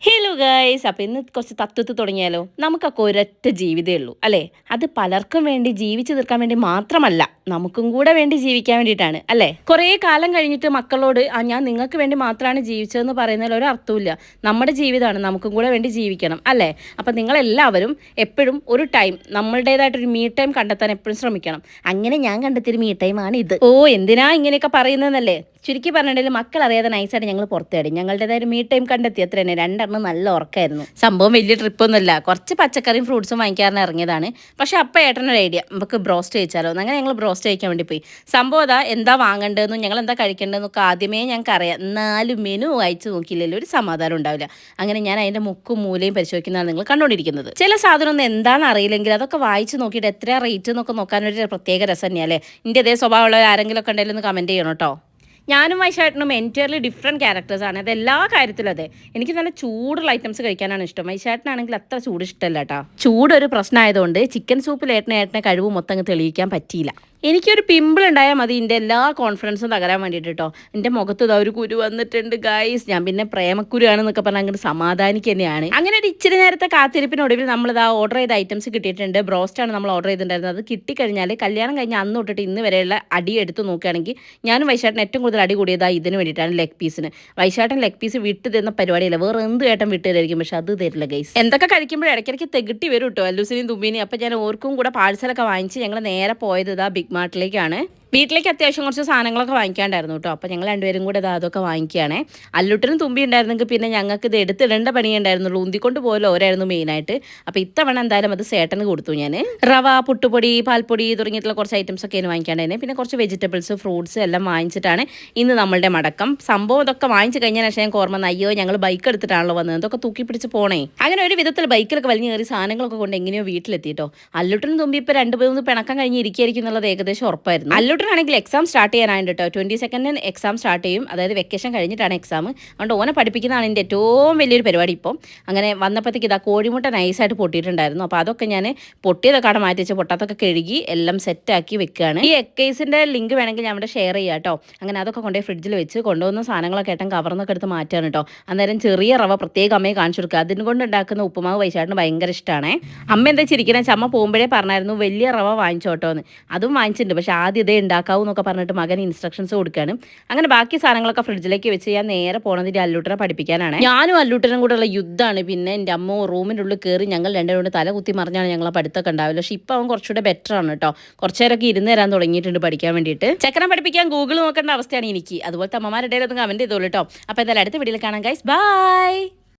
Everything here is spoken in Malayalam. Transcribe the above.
ഹലോ ഗൈസ്, അപ്പോൾ ഇന്ന് കുറച്ച് തത്വത്തിൽ തുടങ്ങിയാലോ. നമുക്കൊക്കെ ഒരൊറ്റ ജീവിതമേ ഉള്ളൂ അല്ലേ? അത് പലർക്കും വേണ്ടി ജീവിച്ചു തീർക്കാൻ വേണ്ടി മാത്രമല്ല, നമുക്കും കൂടെ വേണ്ടി ജീവിക്കാൻ വേണ്ടിയിട്ടാണ് അല്ലേ? കുറേ കാലം കഴിഞ്ഞിട്ട് മക്കളോട് ഞാൻ നിങ്ങൾക്ക് വേണ്ടി മാത്രമാണ് ജീവിച്ചതെന്ന് പറയുന്നതിൽ ഒരു അർത്ഥമില്ല. നമ്മുടെ ജീവിതമാണ്, നമുക്കും കൂടെ വേണ്ടി ജീവിക്കണം അല്ലേ? അപ്പം നിങ്ങളെല്ലാവരും എപ്പോഴും ഒരു ടൈം, നമ്മളുടേതായിട്ടൊരു മീ ടൈം കണ്ടെത്താൻ എപ്പോഴും ശ്രമിക്കണം. അങ്ങനെ ഞാൻ കണ്ടെത്തിയൊരു മീ ടൈമാണ് ഇത്. എന്തിനാ ഇങ്ങനെയൊക്കെ പറയുന്നതെന്നല്ലേ? ചുരുക്കി പറഞ്ഞിട്ടുണ്ടെങ്കിൽ മക്കൾ അറിയാതെ നൈസായിട്ട് ഞങ്ങൾ പുറത്തേടി ഞങ്ങളുടേതായ ഒരു മീ ടൈം കണ്ടെത്തി. അത്ര തന്നെ രണ്ടെണ്ണം നല്ല ഉറക്കമായിരുന്നു. സംഭവം വലിയ ട്രിപ്പൊന്നുമില്ല, കുറച്ച് പച്ചക്കറിയും ഫ്രൂട്ട്സും വാങ്ങിക്കാറിന് ഇറങ്ങിയതാണ്. പക്ഷേ അപ്പം ഏട്ടനൊരു ഐഡിയ, നമുക്ക് ബ്രോസ്റ്റ് കഴിച്ചാലോ. അങ്ങനെ ഞങ്ങൾ ബ്രോസ്റ്റ് കഴിക്കാൻ വേണ്ടി പോയി. സംഭവം അതാ, എന്താ വാങ്ങേണ്ടതെന്നും ഞങ്ങൾ എന്താ കഴിക്കേണ്ടതെന്നൊക്കെ ആദ്യമേ ഞങ്ങൾക്ക് അറിയാം. 4 മെനു വായിച്ച് നോക്കിയില്ലല്ലോ ഒരു സമാധാനം ഉണ്ടാവില്ല. അങ്ങനെ ഞാൻ അതിൻ്റെ മുക്കും മൂലയും പരിശോധിക്കുന്നതാണ് നിങ്ങൾ കണ്ടുകൊണ്ടിരിക്കുന്നത്. ചില സാധനം ഒന്നും എന്താണെന്ന് അറിയില്ലെങ്കിൽ അതൊക്കെ വായിച്ച് നോക്കിയിട്ട് എത്ര റേറ്റ് എന്നൊക്കെ നോക്കാനൊരു പ്രത്യേക രസം തന്നെയല്ലേ. എൻ്റെ അതേ സ്വഭാവമുള്ള ആരെങ്കിലും ഒക്കെ ഉണ്ടെങ്കിലും ഒന്ന് കമൻറ്റ് ചെയ്യണം കേട്ടോ. ഞാനും വൈശാട്ടനും എൻറ്റയർലി ഡിഫറെൻറ്റ് ക്യാരക്ടേഴ്സാണ്. അത് എല്ലാ കാര്യത്തിലും അതെ. എനിക്ക് നല്ല ചൂടുള്ള ഐറ്റംസ് കഴിക്കാനാണ് ഇഷ്ടം. വൈശാട്ടനാണെങ്കിൽ അത്ര ചൂട് ഇഷ്ടമല്ല കേട്ടോ. ചൂടൊരു പ്രശ്നമായതുകൊണ്ട് ചിക്കൻ സൂപ്പിൽ ഏട്ടനെ കഴിവ് മൊത്തം തെളിയിക്കാൻ പറ്റിയില്ല. എനിക്കൊരു പിമ്പിൾ ഉണ്ടായാൽ മതി എൻ്റെ എല്ലാ കോൺഫിഡൻസും തകരാൻ വേണ്ടിയിട്ട് കേട്ടോ. എൻ്റെ മുഖത്ത് ഇതാ ഒരു കുരു വന്നിട്ടുണ്ട് ഗൈസ്. ഞാൻ പിന്നെ പ്രേമക്കുരുവാണെന്നൊക്കെ പറഞ്ഞാൽ അങ്ങോട്ട് സമാധാനിക്ക് തന്നെയാണ്. അങ്ങനെ ഒരു ഇച്ചിരി നേരത്തെ കാത്തിരിപ്പിനൊടുവിൽ നമ്മളിതാ ഓർഡർ ചെയ്ത ഐറ്റംസ് കിട്ടിയിട്ടുണ്ട്. ബ്രോസ്റ്റാണ് നമ്മൾ ഓർഡർ ചെയ്തിട്ടുണ്ടായിരുന്നത്. അത് കിട്ടിക്കഴിഞ്ഞാൽ കല്യാണം കഴിഞ്ഞ് അന്ന് തൊട്ടിട്ട് ഇന്ന് വരെയുള്ള അടി എടുത്ത് നോക്കുകയാണെങ്കിൽ ഞാനും വൈശാട്ടൻ ഏറ്റവും കൂടുതൽ അടി കൂടിയതാ ഇതിന് വേണ്ടിയിട്ടാണ്, ലെഗ് പീസിന്. വൈശാട്ടൻ ലെഗ് പീസ് വിട്ട് തരുന്ന പരിപാടിയില്ല, വേറെ എന്ത് ഏട്ടൻ വിട്ട് തരായിരിക്കും, പക്ഷെ അത് തരില്ല ഗൈസ്. എന്തൊക്കെ കഴിക്കുമ്പോഴും ഇടയ്ക്കിടയ്ക്ക് തെകിട്ടി വരും കേട്ടോ അല്ലൂസിനെയും തുമ്പീനെയും. അപ്പം ഞാൻ ഓർക്കും കൂടെ പാഴ്സലൊക്കെ വാങ്ങിച്ച് ഞങ്ങൾ നേരെ പോയത് ഇതാ ബിഗ് മാർട്ടിലേക്കാണ്. വീട്ടിലേക്ക് അത്യാവശ്യം കുറച്ച് സാധനങ്ങളൊക്കെ വാങ്ങിക്കാണ്ടായിരുന്നു കേട്ടോ. അപ്പോൾ ഞങ്ങൾ രണ്ടുപേരും കൂടെ അതൊക്കെ വാങ്ങിക്കുകയാണേ. അല്ലുട്ടിനും തുമ്പി ഉണ്ടായിരുന്നെങ്കിൽ പിന്നെ ഞങ്ങൾക്ക് ഇത് എടുത്തിടേണ്ട പണിയുണ്ടായിരുന്നുള്ളൂ. ഉന്തിക്കൊണ്ട് പോലും ഓരായിരുന്നു മെയിനായിട്ട്. അപ്പോൾ ഇത്തവണ എന്തായാലും അത് സേട്ടന് കൊടുത്തു ഞാൻ. റവ, പുട്ടുപൊടി, പാൽപ്പൊടി തുടങ്ങിയിട്ടുള്ള കുറച്ച് ഐറ്റംസ് ഒക്കെയാണ് വാങ്ങിക്കാണ്ടായിരുന്നത്. പിന്നെ കുറച്ച് വെജിറ്റബിൾസ്, ഫ്രൂട്ട്സ് എല്ലാം വാങ്ങിച്ചിട്ടാണ് ഇന്ന് നമ്മളുടെ മടക്കം. സംഭവം ഇതൊക്കെ വാങ്ങിച്ച് കഴിഞ്ഞാൽ ശേഷം ഞങ്ങൾക്ക് ഓർമ്മ, അയ്യോ ഞങ്ങൾ ബൈക്ക് എടുത്തിട്ടാണല്ലോ വന്നത്, ഇതൊക്കെ തൂക്കി പിടിച്ച് പോണേ. അങ്ങനെ ഒരു വിധത്തിൽ ബൈക്കിലൊക്കെ വലിഞ്ഞ് കയറി സാധനങ്ങളൊക്കെ കൊണ്ട് എങ്ങനെയോ വീട്ടിലെത്തിയിട്ടോ. അല്ലുട്ടിനും തുമ്പി ഇപ്പോൾ 2-3 പിണക്കം കഴിഞ്ഞ് ഇരിക്കുകയായിരിക്കും എന്നുള്ളത് ഏകദേശം ഉറപ്പായിരുന്നു. അല്ലുട്ടനാണെങ്കിൽ എക്സാം സ്റ്റാർട്ട് ചെയ്യാനായിട്ട് കേട്ടോ. 22nd എക്സാം സ്റ്റാർട്ട് ചെയ്യും, അതായത് വെക്കേഷൻ കഴിഞ്ഞിട്ടാണ് എക്സാം. അതുകൊണ്ട് ഓനെ പഠിപ്പിക്കുന്നതാണ് എൻ്റെ ഏറ്റവും വലിയൊരു പരിപാടി ഇപ്പോൾ. അങ്ങനെ വന്നപ്പോഴത്തേക്ക് ഇതാ കോഴിമുട്ട നൈസായിട്ട് പൊട്ടിയിട്ടുണ്ടായിരുന്നു. അപ്പോൾ അതൊക്കെ ഞാൻ പൊട്ടിയതൊക്കെ അവിടെ മാറ്റി വെച്ച് പൊട്ടാത്തൊക്കെ കഴുകി എല്ലാം സെറ്റാക്കി വെക്കുകയാണ്. ഈ എക്കേസിൻ്റെ ലിങ്ക് വേണമെങ്കിൽ ഞാൻ ഇവിടെ ഷെയർ ചെയ്യാം കേട്ടോ. അങ്ങനെ അതൊക്കെ കൊണ്ടുപോയി ഫ്രിഡ്ജിൽ വെച്ച് കൊണ്ടുവന്ന സാധനങ്ങളൊക്കെ ഏട്ടൻ കവർന്നൊക്കെ എടുത്ത് മാറ്റാണ് കേട്ടോ. അന്നേരം ചെറിയ റവ പ്രത്യേകം അമ്മയെ കാണിച്ചു കൊടുക്കുക. അതിന് കൊണ്ട് ഉണ്ടാക്കുന്ന ഉപ്പുമാവ് വൈശാട്ടിന് ഭയങ്കര ഇഷ്ടമാണ്. അമ്മ എന്താ ചിരിക്കണേ, അമ്മ പോകുമ്പോഴേ പറഞ്ഞായിരുന്നു വലിയ റവ വാങ്ങിച്ചോട്ടോ എന്ന്. അതും വാങ്ങിച്ചിട്ടുണ്ട്, പക്ഷേ ആദ്യം ഇതേ ഉണ്ടാക്കാവൂ എന്നൊക്കെ പറഞ്ഞിട്ട് മകൻ ഇൻസ്ട്രക്ഷൻസ് കൊടുക്കുകയാണ്. അങ്ങനെ ബാക്കി സാധനങ്ങളൊക്കെ ഫ്രിഡ്ജിലേക്ക് വെച്ച് ഞാൻ നേരെ പോണതിൻ്റെ അല്ലൂട്ടനെ പഠിപ്പിക്കാനാണ്. ഞാനും അല്ലൂട്ടനും കൂടെയുള്ള യുദ്ധമാണ്. പിന്നെ എൻ്റെ അമ്മ റൂമിൻ്റെ ഉള്ളിൽ കയറി ഞങ്ങൾ രണ്ടുപേരും തല കുത്തി മറിഞ്ഞാണ് ഞങ്ങളെ പഠിത്തമൊക്കെ ഉണ്ടാവില്ല. പക്ഷേ ഇപ്പോൾ അവൻ കുറച്ചുകൂടെ ബെറ്റർ ആണ് കേട്ടോ. കുറച്ച് നേരമൊക്കെ ഇരുന്ന് തരാൻ തുടങ്ങിയിട്ടുണ്ട് പഠിക്കാൻ വേണ്ടിയിട്ട്. ചെക്കനെ പഠിപ്പിക്കാൻ ഗൂഗിൾ നോക്കേണ്ട അവസ്ഥയാണ് എനിക്ക്. അതുപോലത്തെ അമ്മമാരുടെ ഇടയിലൊന്നും കമൻറ്റ് ചെയ്തോളൂ കേട്ടോ. അപ്പോൾ എന്തായാലും അടുത്ത വീഡിയോയിൽ കാണാം ഗൈസ്. ബൈ.